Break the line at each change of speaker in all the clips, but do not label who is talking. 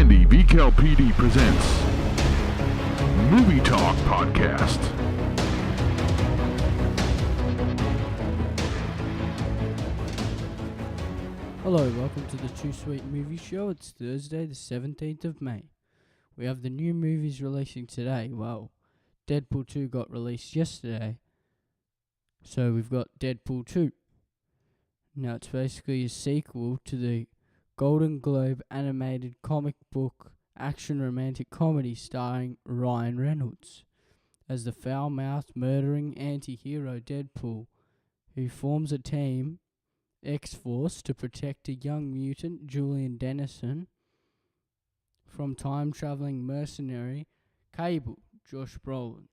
and the VCAL PD presents Movie Talk Podcast.
Hello, welcome to the 2Sweet movie show. It's Thursday, the 17th of May. We have the new movies releasing today. Well, Deadpool 2 got released yesterday, so we've got Deadpool 2. Now, it's basically a sequel to the Golden Globe animated comic book action romantic comedy starring Ryan Reynolds as the foul-mouthed murdering anti-hero Deadpool, who forms a team X-Force to protect a young mutant, Julian Dennison, from time-traveling mercenary Cable, Josh Brolin.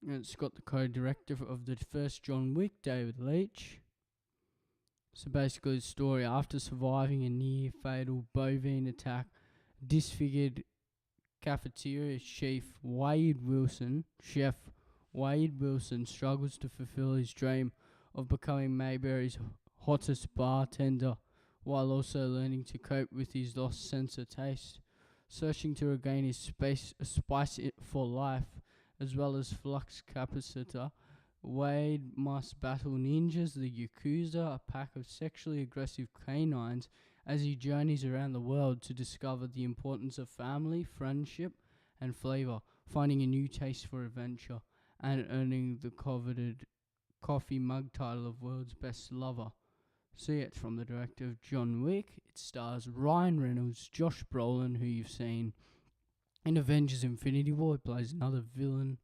And it's got the co-director of the first John Wick, David Leitch. So basically the story, after surviving a near-fatal bovine attack, disfigured cafeteria chef Wade Wilson struggles to fulfill his dream of becoming Mayberry's hottest bartender, while also learning to cope with his lost sense of taste. Searching to regain his spice for life, as well as flux capacitor, Wade must battle ninjas, the Yakuza, a pack of sexually aggressive canines, as he journeys around the world to discover the importance of family, friendship, and flavor, finding a new taste for adventure, and earning the coveted coffee mug title of World's Best Lover. See, it's from the director of John Wick. It stars Ryan Reynolds, Josh Brolin, who you've seen in Avengers Infinity War. He plays another villain.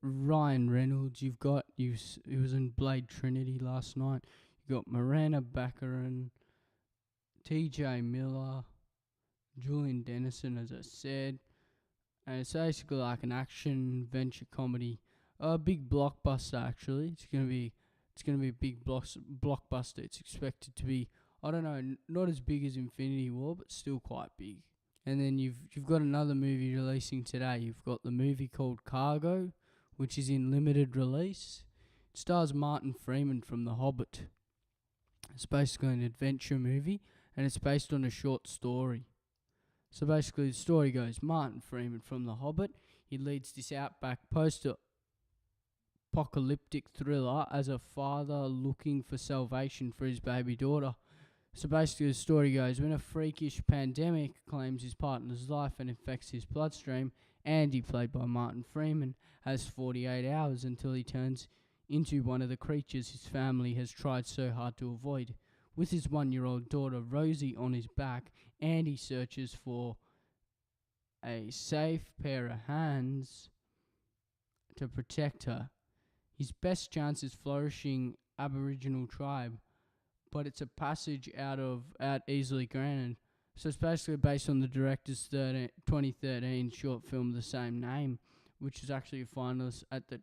Ryan Reynolds, he was in Blade Trinity last night. You got Miranda Baccarin, TJ Miller, Julian Dennison, as I said. And it's basically like an action adventure comedy. A big blockbuster, actually. It's gonna be a big blockbuster. It's expected to be, I don't know, not as big as Infinity War, but still quite big. And then you've got another movie releasing today. You've got the movie called Cargo, which is in limited release. It stars Martin Freeman from The Hobbit. It's basically an adventure movie, and it's based on a short story. So basically the story goes, Martin Freeman from The Hobbit, he leads this outback post-apocalyptic thriller as a father looking for salvation for his baby daughter. So basically the story goes, when a freakish pandemic claims his partner's life and infects his bloodstream, Andy, played by Martin Freeman, has 48 hours until he turns into one of the creatures his family has tried so hard to avoid. With his 1-year-old daughter Rosie on his back, Andy searches for a safe pair of hands to protect her. His best chance is flourishing Aboriginal tribe, but it's a passage out easily granted. So it's basically based on the director's 2013 short film the same name, which is actually a finalist at the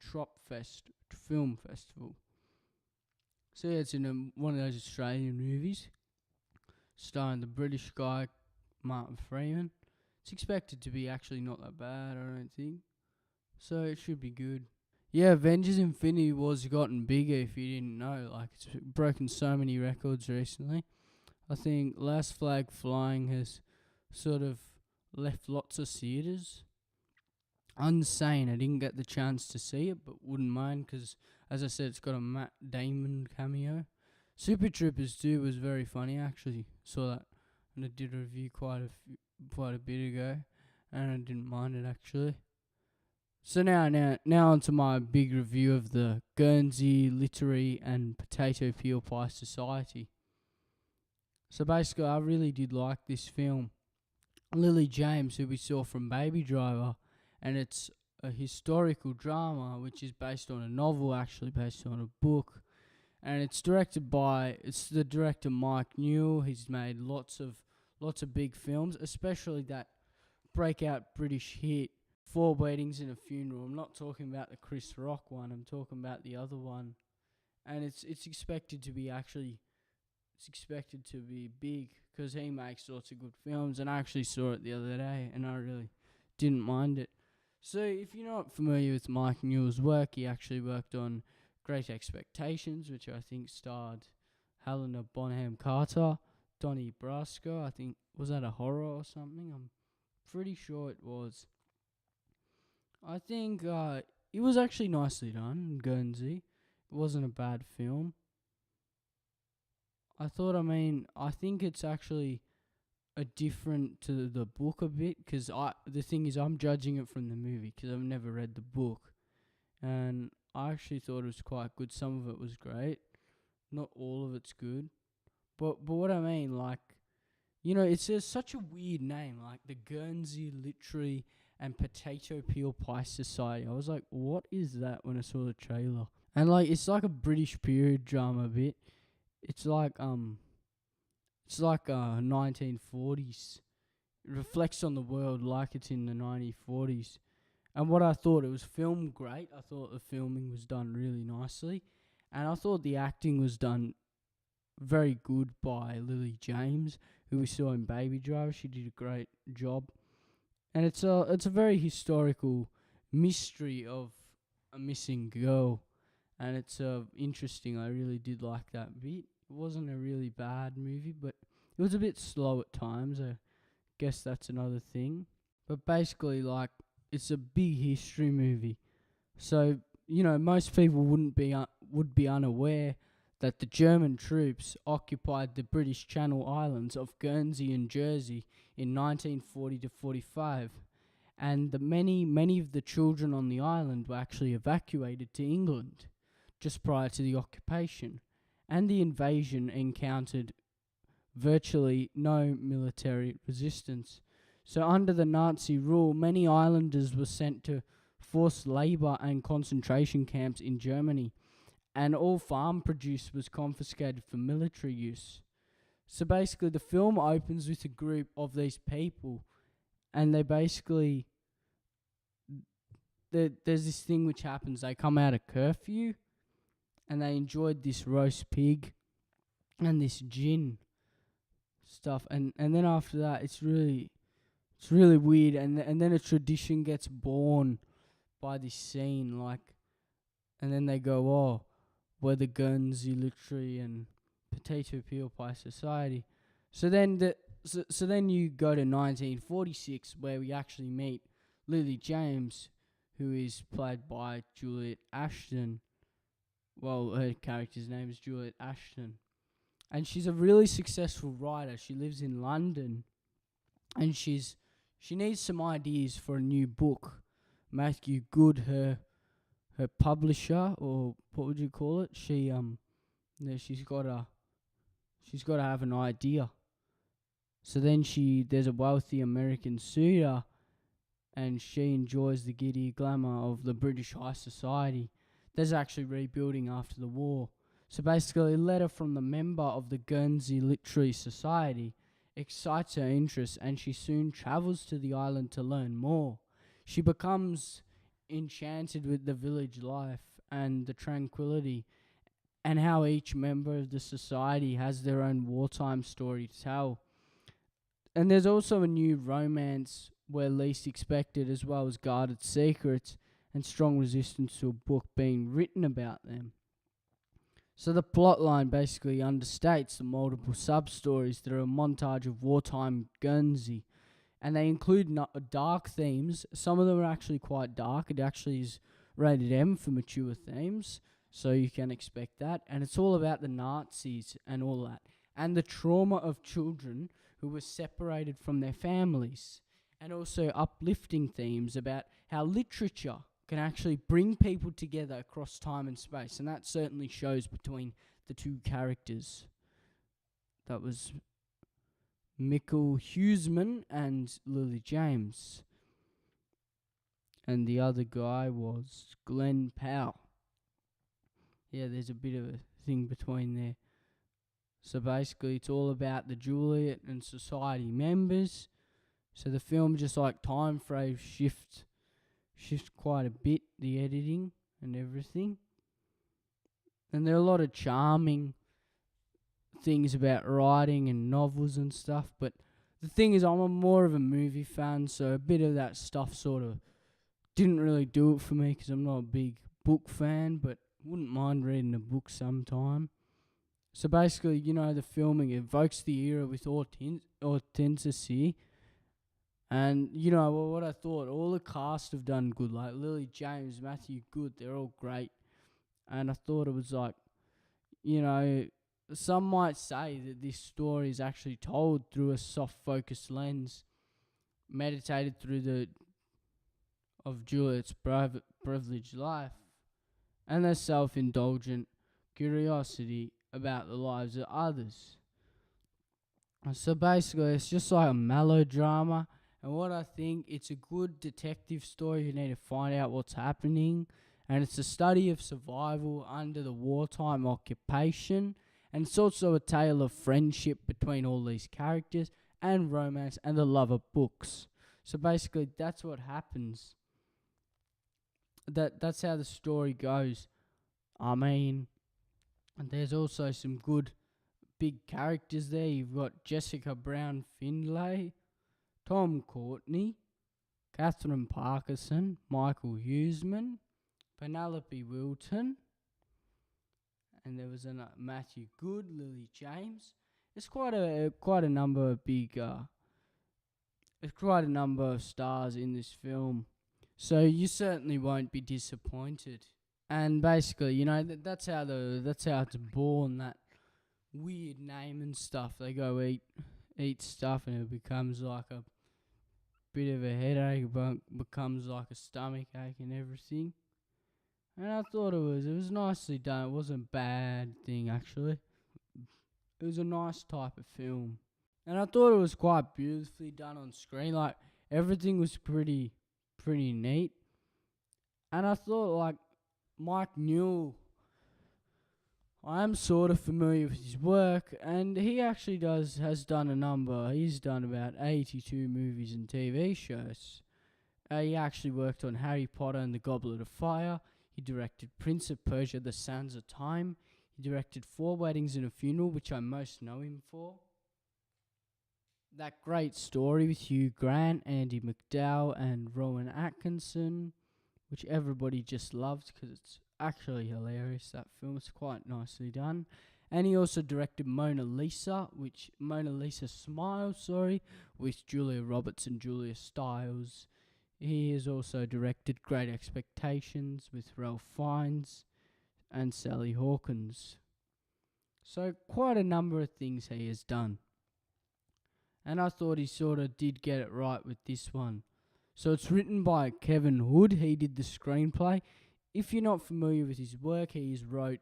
Tropfest Film Festival. So yeah, it's in one of those Australian movies, starring the British guy Martin Freeman. It's expected to be actually not that bad, I don't think. So it should be good. Yeah, Avengers Infinity War's gotten bigger if you didn't know. Like, it's broken so many records recently. I think Last Flag Flying has sort of left lots of theatres. Unsane, I didn't get the chance to see it, but wouldn't mind because, as I said, it's got a Matt Damon cameo. Super Troopers 2 was very funny, actually. Saw that, and I did a review quite a bit ago, and I didn't mind it, actually. So now onto my big review of the Guernsey Literary and Potato Peel Pie Society. So basically, I really did like this film. Lily James, who we saw from Baby Driver, and it's a historical drama which is based on a novel, actually based on a book, and it's the director Mike Newell. He's made lots of big films, especially that breakout British hit 4 Weddings and a Funeral. I'm not talking about the Chris Rock one. I'm talking about the other one, and it's expected to be big because he makes lots of good films, and I actually saw it the other day, and I really didn't mind it. So if you're not familiar with Mike Newell's work, he actually worked on Great Expectations, which I think starred Helena Bonham Carter, Donnie Brasco. I think, was that a horror or something? I'm pretty sure it was. I think it was actually nicely done, Guernsey. It wasn't a bad film. I think it's actually a different to the book a bit, because the thing is, I'm judging it from the movie because I've never read the book, and I actually thought it was quite good. Some of it was great, not all of it's good, but what I mean, like, it's such a weird name, like the Guernsey Literary and Potato Peel Pie Society. I was like, what is that when I saw the trailer? And like, it's like a British period drama bit. It's like 1940s. It reflects on the world like it's in the 1940s. And what I thought, it was filmed great. I thought the filming was done really nicely, and I thought the acting was done very good by Lily James, who we saw in Baby Driver. She did a great job, and it's a very historical mystery of a missing girl, and it's interesting. I really did like that bit. It wasn't a really bad movie, but it was a bit slow at times. I guess that's another thing. But basically, like, it's a big history movie. So, most people would be unaware that the German troops occupied the British Channel Islands of Guernsey and Jersey in 1940 to 45, and many of the children on the island were actually evacuated to England just prior to the occupation, and the invasion encountered virtually no military resistance. So under the Nazi rule, many islanders were sent to forced labour and concentration camps in Germany, and all farm produce was confiscated for military use. So basically, the film opens with a group of these people, and they basically, there's this thing which happens. They come out of curfew, and they enjoyed this roast pig and this gin stuff, and then after that, it's really weird, and then a tradition gets born by this scene, like, and then they go, oh, we're the Guernsey Literary and Potato Peel Pie Society. So then then you go to 1946, where we actually meet Lily James, who is played by Juliet Ashton. Well, her character's name is Juliet Ashton, and she's a really successful writer. She lives in London, and she needs some ideas for a new book. Matthew Good, her publisher, or what would you call it? She's got to have an idea. So then there's a wealthy American suitor, and she enjoys the giddy glamour of the British high society. There's actually rebuilding after the war. So basically, a letter from the member of the Guernsey Literary Society excites her interest, and she soon travels to the island to learn more. She becomes enchanted with the village life and the tranquility, and how each member of the society has their own wartime story to tell. And there's also a new romance where least expected, as well as guarded secrets and strong resistance to a book being written about them. So the plotline basically understates the multiple sub-stories that are a montage of wartime Guernsey, and they include dark themes. Some of them are actually quite dark. It actually is rated M for mature themes, so you can expect that. And it's all about the Nazis and all that, and the trauma of children who were separated from their families, and also uplifting themes about how literature can actually bring people together across time and space, and that certainly shows between the two characters. That was Mikkel Huseman and Lily James, and the other guy was Glenn Powell. Yeah, there's a bit of a thing between there. So basically, it's all about the Juliet and society members. So the film just like time frame shifts quite a bit, the editing and everything. And there are a lot of charming things about writing and novels and stuff, but the thing is, I'm more of a movie fan, so a bit of that stuff sort of didn't really do it for me, because I'm not a big book fan, but wouldn't mind reading a book sometime. So basically, the filming evokes the era with authenticity. And, what I thought, all the cast have done good. Like Lily James, Matthew Good, they're all great. And I thought it was like, you know, some might say that this story is actually told through a soft focused lens, meditated through the of Juliet's privileged life, and their self-indulgent curiosity about the lives of others. So basically, it's just like a melodrama, and what I think, it's a good detective story. You need to find out what's happening, and it's a study of survival under the wartime occupation, and it's also a tale of friendship between all these characters, and romance, and the love of books. So basically, that's what happens. That's how the story goes. I mean, and there's also some good big characters there. You've got Jessica Brown Findlay, Tom Courtney, Catherine Parkinson, Michael Huseman, Penelope Wilton, and there was a Matthew Good, Lily James. It's quite a number of big. There's quite a number of stars in this film, so you certainly won't be disappointed. And basically, that's how it's born, that weird name and stuff. They go eat stuff, and it becomes like a bit of a headache, but becomes like a stomach ache and everything. And I thought it was nicely done. It wasn't a bad thing, actually. It was a nice type of film, and I thought it was quite beautifully done on screen. Like, everything was pretty neat. And I thought, like, Mike Newell, I am sort of familiar with his work, and he actually has done a number. He's done about 82 movies and TV shows. He actually worked on Harry Potter and the Goblet of Fire. He directed Prince of Persia: The Sands of Time. He directed Four Weddings and a Funeral, which I most know him for. That great story with Hugh Grant, Andy McDowell, and Rowan Atkinson, which everybody just loved because it's actually hilarious. That film is quite nicely done. And he also directed Mona Lisa Smile, with Julia Roberts and Julia Stiles. He has also directed Great Expectations with Ralph Fiennes and Sally Hawkins. So quite a number of things he has done. And I thought he sort of did get it right with this one. So it's written by Kevin Hood. He did the screenplay. If you're not familiar with his work, he wrote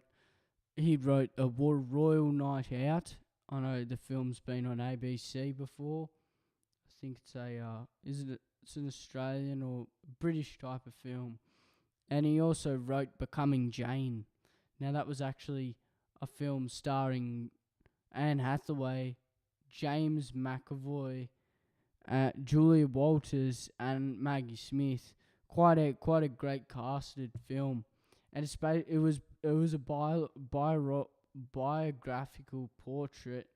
A Royal Night Out. I know the film's been on ABC before. I think it's it's an Australian or British type of film. And he also wrote Becoming Jane. Now, that was actually a film starring Anne Hathaway, James McAvoy, Julia Walters, and Maggie Smith. Quite a great casted film, and it was a biographical portrait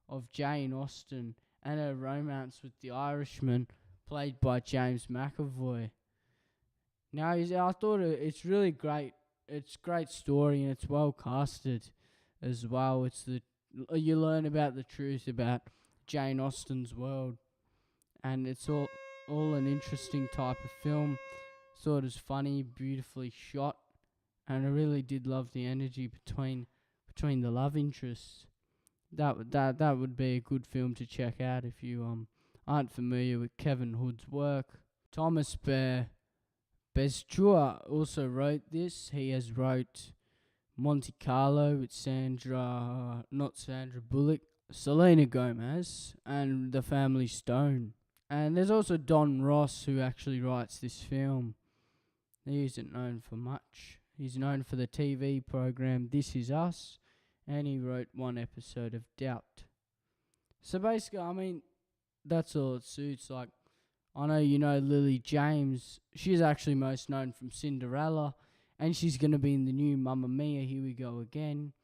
of Jane Austen and her romance with the Irishman, played by James McAvoy. Now, I thought it's really great. It's a great story, and it's well casted as well. You learn about the truth about Jane Austen's world, and it's all an interesting type of film. Thought it was funny, beautifully shot, and I really did love the energy between the love interests. That would be a good film to check out if you aren't familiar with Kevin Hood's work. Thomas Beztua also wrote this. He has wrote Monte Carlo with not Sandra Bullock, Selena Gomez, and The Family Stone. And there's also Don Ross, who actually writes this film. He isn't known for much. He's known for the TV program This Is Us, and he wrote one episode of Doubt. So basically, I mean, that's all it suits. Like, I know you know Lily James. She's actually most known from Cinderella, and she's going to be in the new Mamma Mia, Here We Go Again,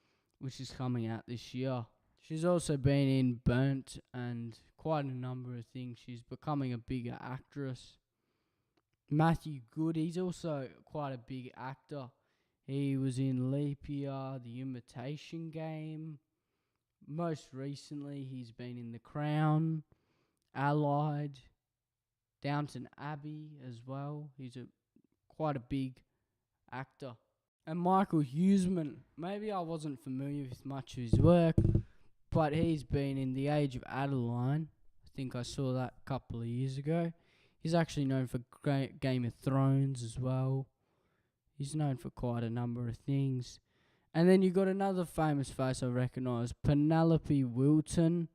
which is coming out this year. She's also been in Burnt and quite a number of things. She's becoming a bigger actress. Matthew Good, he's also quite a big actor. He was in Leap Year, The Imitation Game, Most recently, he's been in The Crown, Allied, Downton Abbey as well. He's quite a big actor. And Michael Huseman, maybe I wasn't familiar with much of his work, but he's been in The Age of Adeline. I think I saw that a couple of years ago. He's actually known for Game of Thrones as well. He's known for quite a number of things. And then you got another famous face I recognise, Penelope Wilton,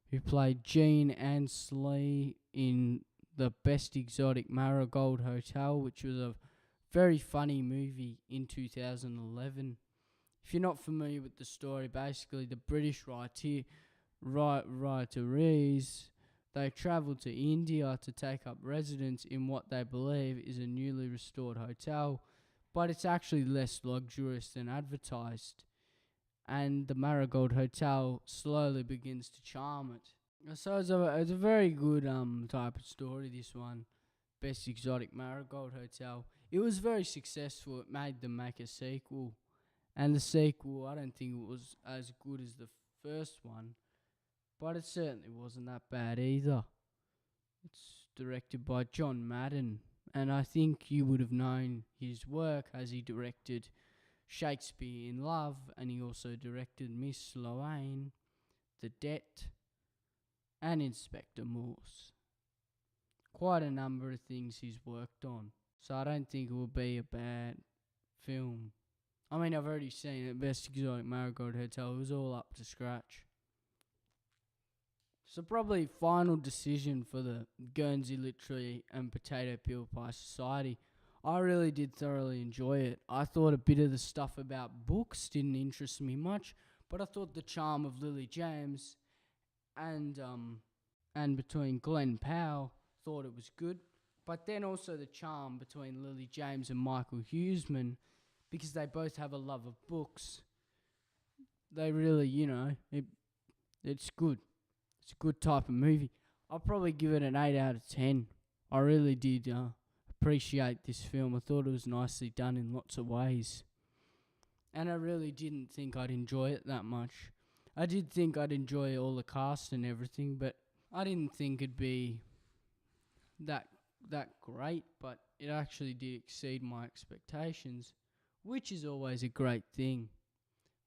who played Jean Ansley in The Best Exotic Marigold Hotel, which was a very funny movie in 2011. If you're not familiar with the story, basically the British retirees, they travelled to India to take up residence in what they believe is a newly restored hotel, but it's actually less luxurious than advertised. And the Marigold Hotel slowly begins to charm it. So it's a very good type of story, this one. Best Exotic Marigold Hotel. It was very successful. It made them make a sequel. And the sequel, I don't think it was as good as the first one, but it certainly wasn't that bad either. It's directed by John Madden, and I think you would have known his work as he directed Shakespeare in Love, and he also directed Miss Sloane, The Debt, and Inspector Morse. Quite a number of things he's worked on, so I don't think it will be a bad film. I mean, I've already seen it, Best Exotic Marigold Hotel. It was all up to scratch. So probably final decision for the Guernsey Literary and Potato Peel Pie Society. I really did thoroughly enjoy it. I thought a bit of the stuff about books didn't interest me much, but I thought the charm of Lily James and between Glenn Powell, thought it was good. But then also the charm between Lily James and Michael Huseman, because they both have a love of books. They really, it's good. It's a good type of movie. I'll probably give it an 8 out of 10. I really did appreciate this film. I thought it was nicely done in lots of ways. And I really didn't think I'd enjoy it that much. I did think I'd enjoy all the cast and everything, but I didn't think it'd be that great, but it actually did exceed my expectations, which is always a great thing,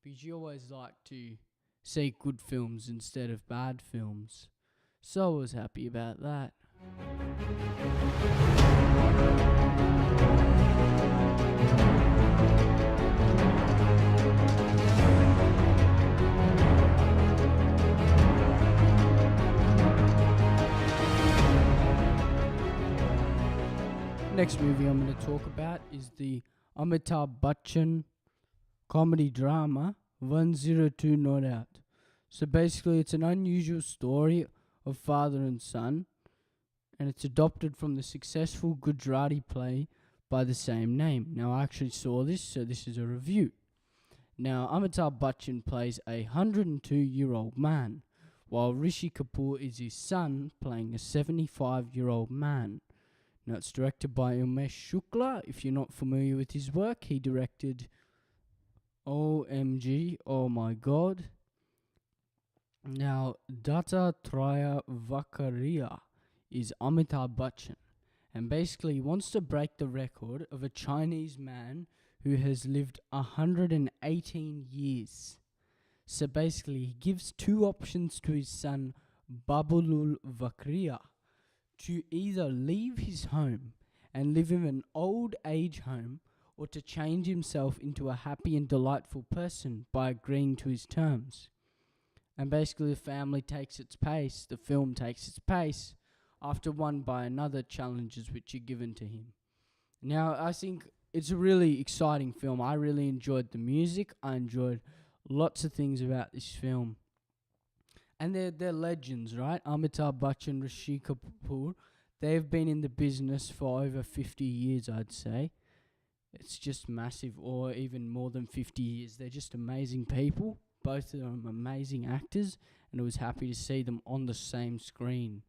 because you always like to see good films instead of bad films. So I was happy about that. Next movie I'm going to talk about is the Amitabh Bachchan comedy drama 102 Not Out. So basically it's an unusual story of father and son, and it's adopted from the successful Gujarati play by the same name. Now I actually saw this, so this is a review. Now Amitabh Bachchan plays a 102-year-old man, while Rishi Kapoor is his son playing a 75-year-old man. Now it's directed by Umesh Shukla. If you're not familiar with his work, he directed OMG, Oh My God. Now, Dattatreya Vakaria is Amitabh Bachchan, and basically he wants to break the record of a Chinese man who has lived 118 years. So basically he gives two options to his son Babulul Vakaria to either leave his home and live in an old age home, or to change himself into a happy and delightful person by agreeing to his terms. And basically the family takes its pace, the film takes its pace, after one by another challenges which are given to him. Now, I think it's a really exciting film. I really enjoyed the music. I enjoyed lots of things about this film. And they're legends, right? Amitabh Bachchan, Rishi Kapoor, they've been in the business for over 50 years, I'd say. It's just massive, or even more than 50 years. They're just amazing people. Both of them amazing actors, and I was happy to see them on the same screen.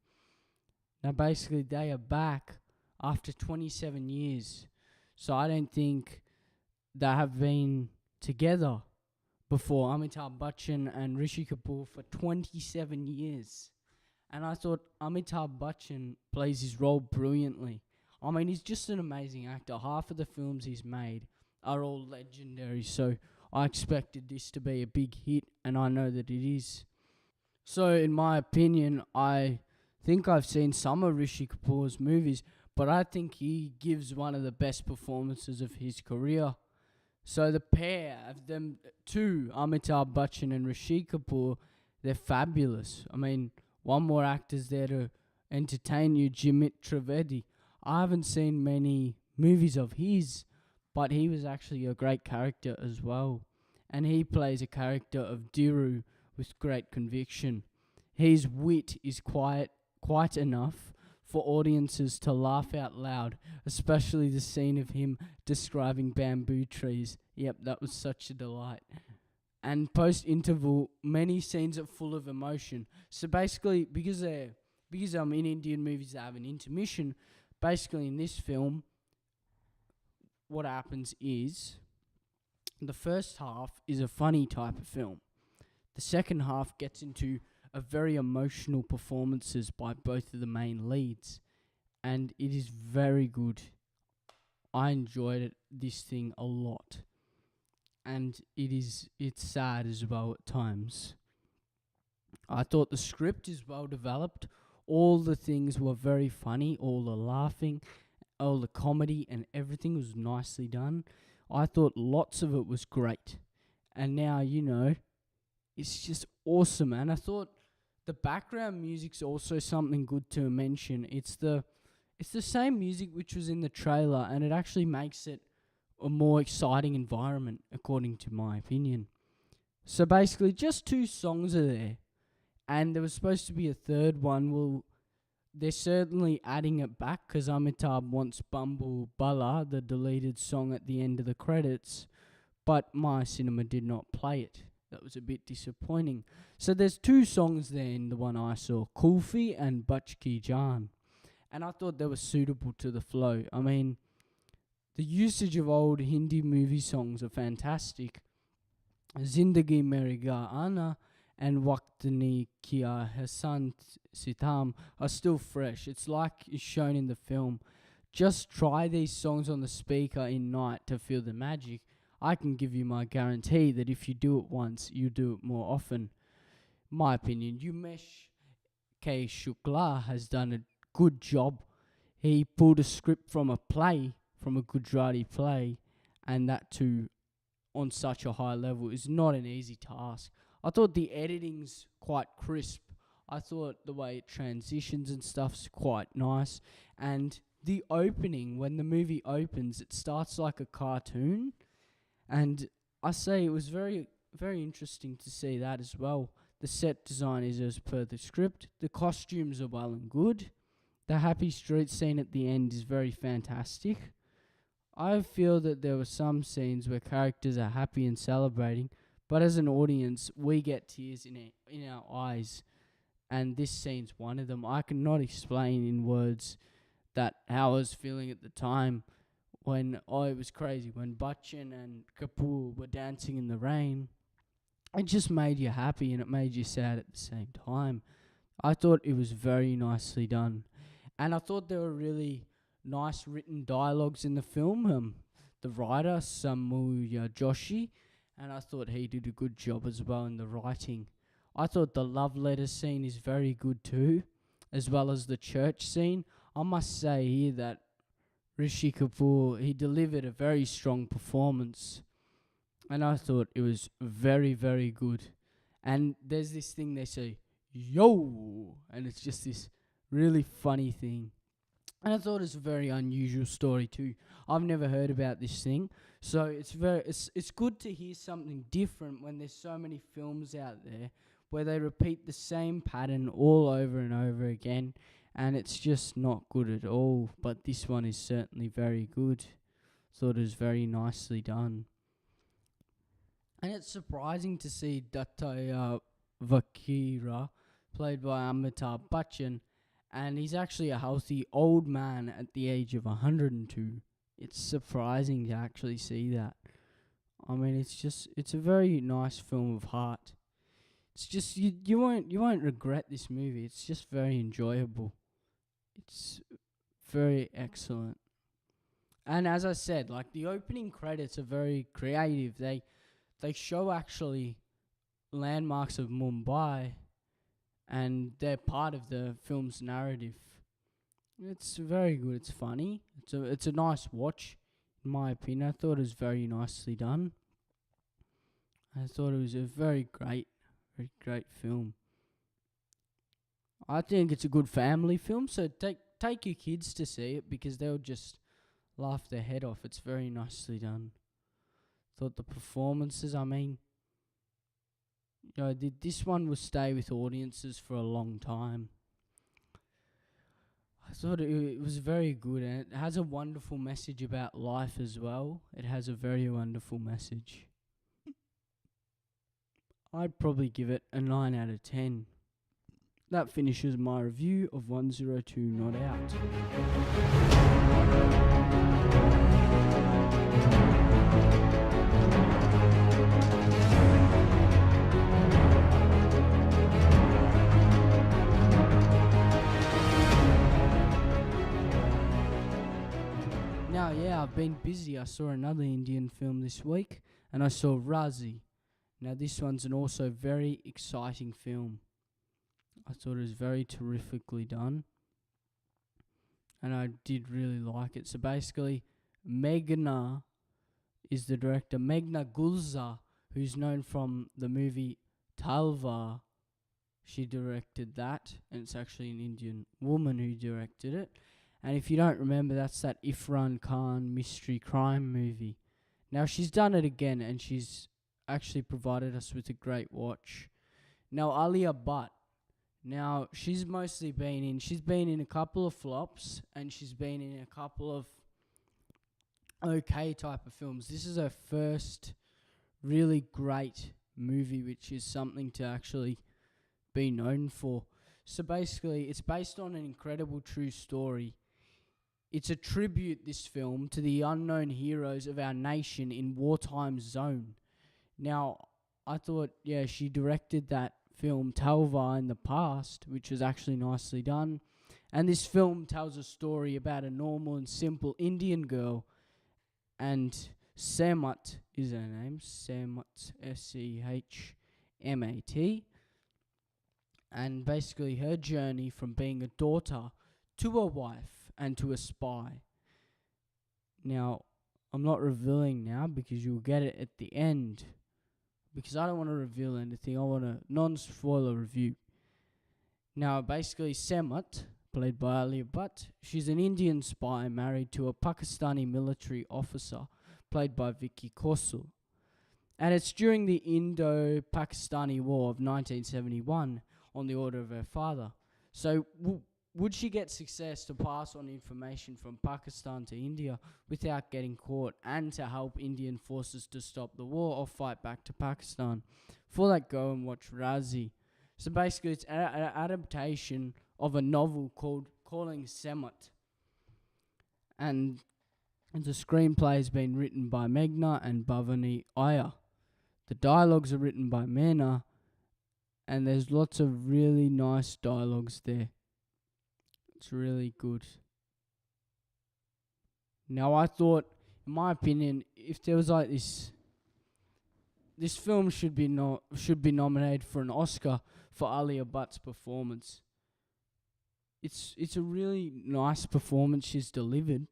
Now, basically, they are back after 27 years. So I don't think they have been together before Amitabh Bachchan and Rishi Kapoor for 27 years. And I thought Amitabh Bachchan plays his role brilliantly. I mean, he's just an amazing actor. Half of the films he's made are all legendary, so I expected this to be a big hit, and I know that it is. So, in my opinion, I think I've seen some of Rishi Kapoor's movies, but I think he gives one of the best performances of his career. So the pair of them two, Amitabh Bachchan and Rishi Kapoor, they're fabulous. I mean, one more actor's there to entertain you, Jimit Trivedi. I haven't seen many movies of his, but he was actually a great character as well. And he plays a character of Diru with great conviction. His wit is quite enough for audiences to laugh out loud, especially the scene of him describing bamboo trees. Yep, that was such a delight. And post interval, many scenes are full of emotion. So basically, because in Indian movies they have an intermission, basically in this film, what happens is the first half is a funny type of film. The second half gets into a very emotional performances by both of the main leads, and it is very good. I enjoyed this thing a lot, and it's sad as well at times. I thought the script is well developed. All the things were very funny. All the laughing, all the comedy, and everything was nicely done. I thought lots of it was great, and now it's just awesome. And I thought the background music's also something good to mention. It's the same music which was in the trailer, and it actually makes it a more exciting environment, according to my opinion. So basically, just 2 songs are there, and there was supposed to be a third one. Well, they're certainly adding it back because Amitabh wants Bumble Bala, the deleted song at the end of the credits, but my cinema did not play it. That was a bit disappointing. So there's 2 songs there in the one I saw, Kulfi and Bach Ki Jaan. And I thought they were suitable to the flow. I mean, the usage of old Hindi movie songs are fantastic. Zindagi Meri Gaana and Waqt Ne Kiya Hasan Sitam are still fresh. It's like is shown in the film. Just try these songs on the speaker in night to feel the magic. I can give you my guarantee that if you do it once, you do it more often. My opinion, Umesh K. Shukla has done a good job. He pulled a script from a play, from a Gujarati play, and that too on such a high level is not an easy task. I thought the editing's quite crisp. I thought the way it transitions and stuff's quite nice. And the opening, when the movie opens, it starts like a cartoon. And I say it was very, very interesting to see that as well. The set design is as per the script. The costumes are well and good. The happy street scene at the end is very fantastic. I feel that there were some scenes where characters are happy and celebrating, but as an audience, we get tears in our eyes. And this scene's one of them. I cannot explain in words that how I was feeling at the time. When it was crazy, when Bachchan and Kapoor were dancing in the rain, it just made you happy and it made you sad at the same time. I thought it was very nicely done, and I thought there were really nice written dialogues in the film. The writer, Samuya Joshi, and I thought he did a good job as well in the writing. I thought the love letter scene is very good too, as well as the church scene. I must say here that Rishi Kapoor, he delivered a very strong performance, and I thought it was very, very good. And there's this thing they say, yo, and it's just this really funny thing. And I thought it was a very unusual story too. I've never heard about this thing, so it's good to hear something different when there's so many films out there where they repeat the same pattern all over and over again. And it's just not good at all. But this one is certainly very good. Thought it was very nicely done. And it's surprising to see Dattaya Vakira, played by Amitabh Bachchan, and he's actually a healthy old man at the age of 102. It's surprising to actually see that. I mean, it's a very nice film of heart. It's just you won't regret this movie. It's just very enjoyable. It's very excellent. And as I said, like the opening credits are very creative. They show actually landmarks of Mumbai, and they're part of the film's narrative. It's very good. It's funny. It's a nice watch, in my opinion. I thought it was very nicely done. I thought it was a very great film. I think it's a good family film, so take your kids to see it because they'll just laugh their head off. It's very nicely done. Thought the performances, I mean, this one will stay with audiences for a long time. I thought it was very good, and it has a wonderful message about life as well. It has a very wonderful message. I'd probably give it a 9 out of 10. That finishes my review of 102 Not Out. Now, yeah, I've been busy. I saw another Indian film this week, and I saw Razi. Now, this one's an also very exciting film. I thought it was very terrifically done, and I did really like it. So basically, Meghna is the director. Meghna Gulzar, who's known from the movie Talvar. She directed that, and it's actually an Indian woman who directed it. And if you don't remember, that's that Irfan Khan mystery crime movie. Now, she's done it again, and she's actually provided us with a great watch. Now, Alia Bhatt. Now, she's been in a couple of flops, and she's been in a couple of okay type of films. This is her first really great movie, which is something to actually be known for. So basically, it's based on an incredible true story. It's a tribute, this film, to the unknown heroes of our nation in wartime zone. Now, I thought, yeah, she directed that film Talvar in the past, which was actually nicely done. And this film tells a story about a normal and simple Indian girl, and Sehmat is her name, Sehmat, Sehmat, and basically her journey from being a daughter to a wife and to a spy. Now, I'm not revealing now because you'll get it at the end, because I don't want to reveal anything. I want a non-spoiler review. Now, basically, Sehmat, played by Alia Bhatt, she's an Indian spy married to a Pakistani military officer, played by Vicky Kaushal. And it's during the Indo-Pakistani War of 1971, on the order of her father. So, would she get success to pass on information from Pakistan to India without getting caught, and to help Indian forces to stop the war or fight back to Pakistan? For that, go and watch Razi. So basically, it's an adaptation of a novel called Calling Sehmat. And the screenplay has been written by Meghna and Bhavani Iyer. The dialogues are written by Meena, and there's lots of really nice dialogues there. It's really good. Now, I thought, in my opinion, if there was like this film should be nominated for an Oscar for Alia Bhatt's performance. It's a really nice performance she's delivered,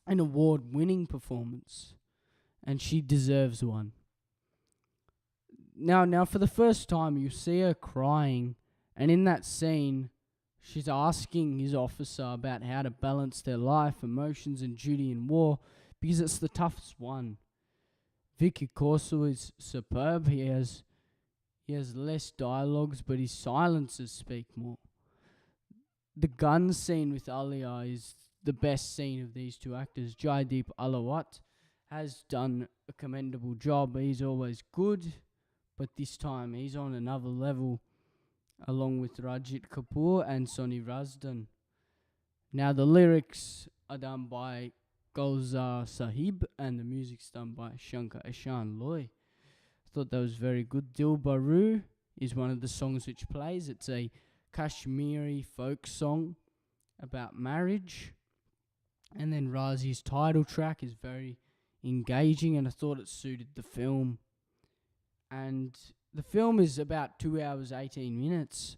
an award-winning performance, and she deserves one. Now, for the first time, you see her crying, and in that scene, she's asking his officer about how to balance their life, emotions, and duty in war, because it's the toughest one. Vicky Kaushal is superb. He has less dialogues, but his silences speak more. The gun scene with Alia is the best scene of these two actors. Jaideep Alawat has done a commendable job. He's always good, but this time he's on another level, along with Rajit Kapoor and Soni Razdan. Now, the lyrics are done by Gulzar Sahib, and the music's done by Shankar Ashan Loy. I thought that was very good. Dil Baru is one of the songs which plays. It's a Kashmiri folk song about marriage. And then Razi's title track is very engaging, and I thought it suited the film. And the film is about 2 hours 18 minutes,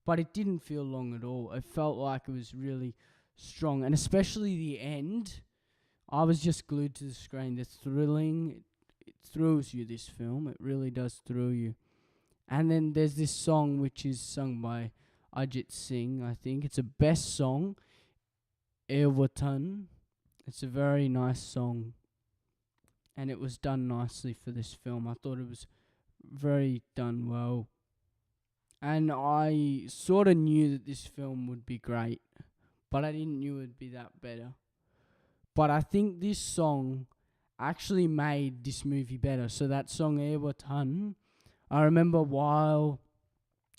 but it didn't feel long at all. It felt like it was really strong, and especially the end. I was just glued to the screen. The thrilling, it thrills you, this film. It really does thrill you. And then there's this song which is sung by Ajit Singh, I think. It's a best song, Air Watan. It's a very nice song, and it was done nicely for this film. I thought it was very done well. And I sort of knew that this film would be great, but I didn't knew it would be that better. But I think this song actually made this movie better. So that song, Air Watan, I remember while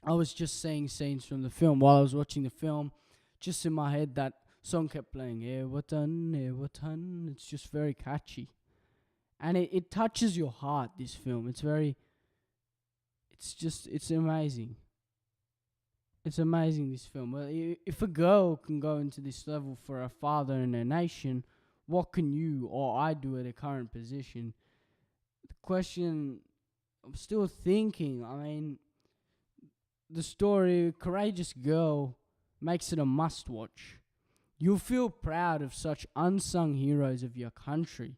I was just seeing scenes from the film, while I was watching the film, just in my head that song kept playing, Air Watan, Air Watan. It's just very catchy. And it touches your heart, this film. It's amazing. It's amazing, this film. Well, if a girl can go into this level for her father and her nation, what can you or I do at a current position? The question, I'm still thinking, I mean, the story, Courageous Girl, makes it a must-watch. You'll feel proud of such unsung heroes of your country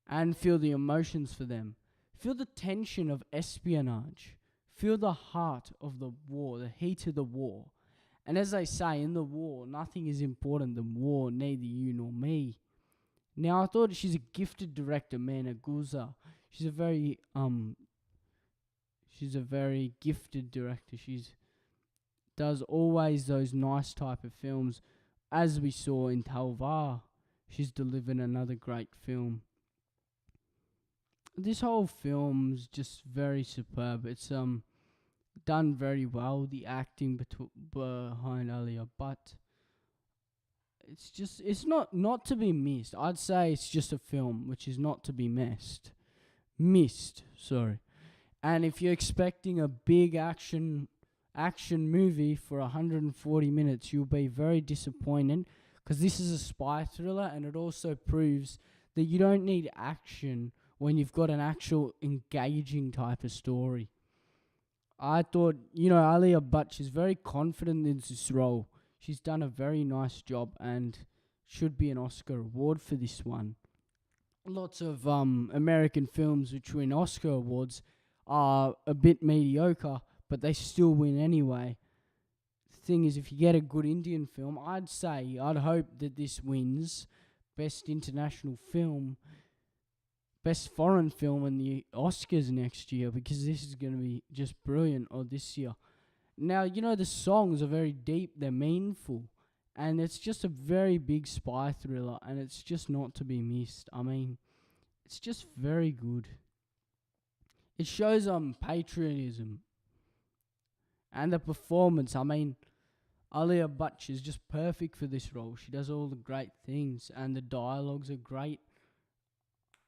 and feel the emotions for them. Feel the tension of espionage. Feel the heart of the war, the heat of the war. And as they say, in the war, nothing is important than war, neither you nor me. Now, I thought she's a gifted director, Meena Gulzar. She's a very gifted director. She's does always those nice type of films. As we saw in Talvar, she's delivered another great film. This whole film's just very superb. It's done very well. The acting behind Alia Bhatt, it's not to be missed. I'd say it's just a film which is not to be missed. Sorry. And if you're expecting a big action movie for 140 minutes, you'll be very disappointed, because this is a spy thriller, and it also proves that you don't need action when you've got an actual engaging type of story. I thought, Alia Bhatt, she's very confident in this role. She's done a very nice job and should be an Oscar award for this one. Lots of American films which win Oscar awards are a bit mediocre, but they still win anyway. The thing is, if you get a good Indian film, I'd hope that this wins Best International Film, Best Foreign Film in the Oscars next year, because this is going to be just brilliant, or this year. Now, the songs are very deep, they're meaningful, and it's just a very big spy thriller, and it's just not to be missed. I mean, it's just very good. It shows patriotism. And the performance, I mean, Alia Bhatt is just perfect for this role. She does all the great things, and the dialogues are great.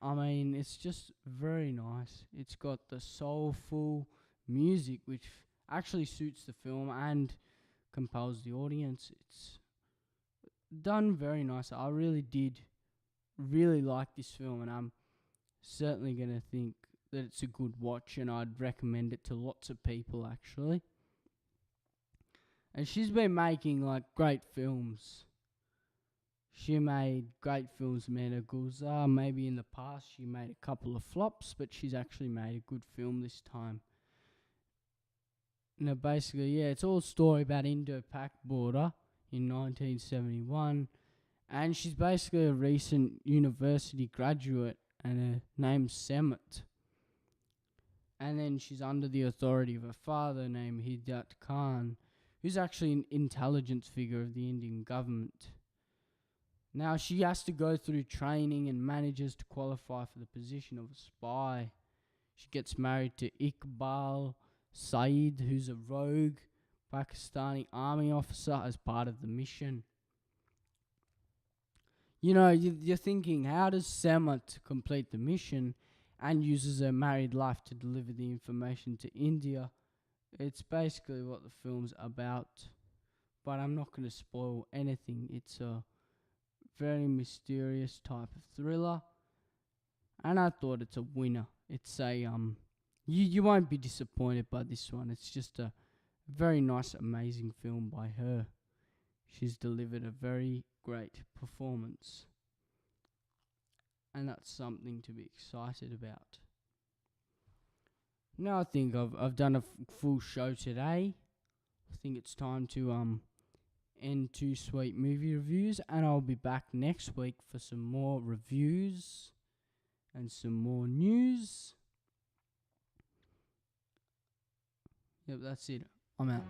I mean, it's just very nice. It's got the soulful music, which actually suits the film and compels the audience. It's done very nice. I really did really like this film, and I'm certainly going to think that it's a good watch, and I'd recommend it to lots of people, actually. And she's been making great films. She made great films, Meena Gulzar. Maybe in the past she made a couple of flops, but she's actually made a good film this time. Now, basically, it's all a story about Indo-Pak border in 1971. And she's basically a recent university graduate, and her name's Semet. And then she's under the authority of her father named Hidayat Khan, who's actually an intelligence figure of the Indian government. Now, she has to go through training and manages to qualify for the position of a spy. She gets married to Iqbal Saeed, who's a rogue Pakistani army officer, as part of the mission. you're thinking, how does Selma to complete the mission and uses her married life to deliver the information to India? It's basically what the film's about, but I'm not going to spoil anything. It's a very mysterious type of thriller, and I thought it's a winner. It's a you won't be disappointed by this one. It's just a very nice, amazing film by her. She's delivered a very great performance, and that's something to be excited about. Now I think I've done a full show today. I think it's time to end 2Sweet movie reviews, and I'll be back next week for some more reviews and some more news. Yep, that's it. I'm out.